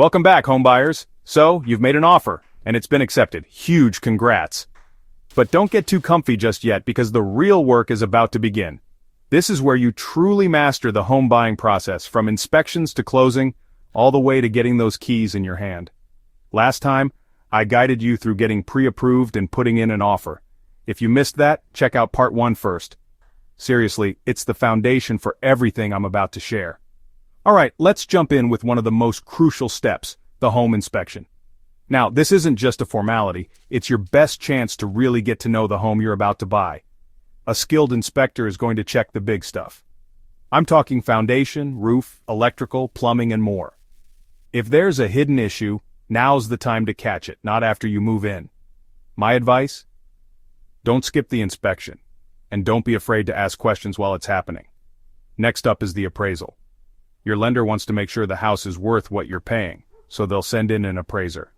Welcome back, home buyers. So, you've made an offer, and it's been accepted. Huge congrats. But don't get too comfy just yet because the real work is about to begin. This is where you truly master the home buying process, from inspections to closing, all the way to getting those keys in your hand. Last time, I guided you through getting pre-approved and putting in an offer. If you missed that, check out part 1 first. Seriously, it's the foundation for everything I'm about to share. Alright, let's jump in with one of the most crucial steps, the home inspection. Now, this isn't just a formality, it's your best chance to really get to know the home you're about to buy. A skilled inspector is going to check the big stuff. I'm talking foundation, roof, electrical, plumbing, and more. If there's a hidden issue, now's the time to catch it, not after you move in. My advice? Don't skip the inspection, and don't be afraid to ask questions while it's happening. Next up is the appraisal. Your lender wants to make sure the house is worth what you're paying, so they'll send in an appraiser.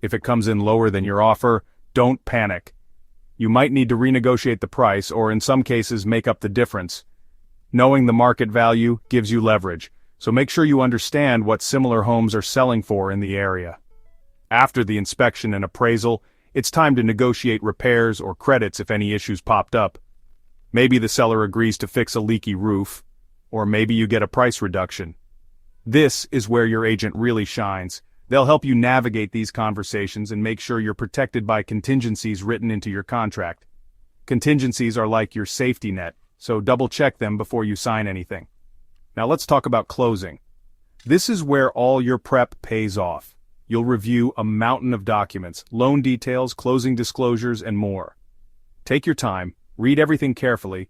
If it comes in lower than your offer, don't panic. You might need to renegotiate the price or in some cases make up the difference. Knowing the market value gives you leverage, so make sure you understand what similar homes are selling for in the area. After the inspection and appraisal, it's time to negotiate repairs or credits if any issues popped up. Maybe the seller agrees to fix a leaky roof, or maybe you get a price reduction. This is where your agent really shines. They'll help you navigate these conversations and make sure you're protected by contingencies written into your contract. Contingencies are like your safety net, so double-check them before you sign anything. Now let's talk about closing. This is where all your prep pays off. You'll review a mountain of documents, loan details, closing disclosures, and more. Take your time, read everything carefully,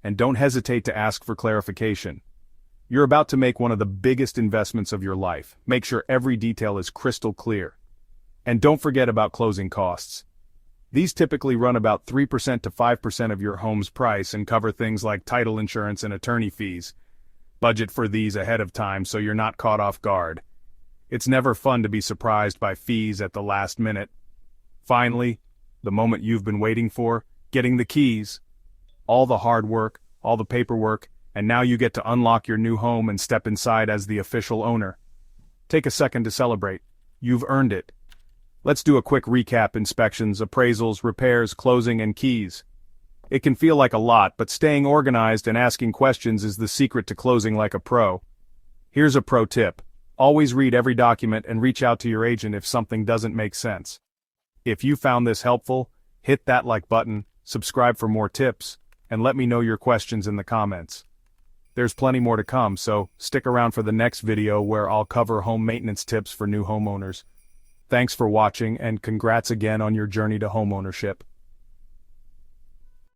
and don't hesitate to ask for clarification. You're about to make one of the biggest investments of your life. Make sure every detail is crystal clear. And don't forget about closing costs. These typically run about 3% to 5% of your home's price and cover things like title insurance and attorney fees. Budget for these ahead of time so you're not caught off guard. It's never fun to be surprised by fees at the last minute. Finally, the moment you've been waiting for, getting the keys. All the hard work, all the paperwork, and now you get to unlock your new home and step inside as the official owner. Take a second to celebrate. You've earned it. Let's do a quick recap: inspections, appraisals, repairs, closing, and keys. It can feel like a lot, but staying organized and asking questions is the secret to closing like a pro. Here's a pro tip. Always read every document and reach out to your agent if something doesn't make sense. If you found this helpful, hit that like button, subscribe for more tips, and let me know your questions in the comments. There's plenty more to come, so stick around for the next video where I'll cover home maintenance tips for new homeowners. Thanks for watching, and congrats again on your journey to homeownership.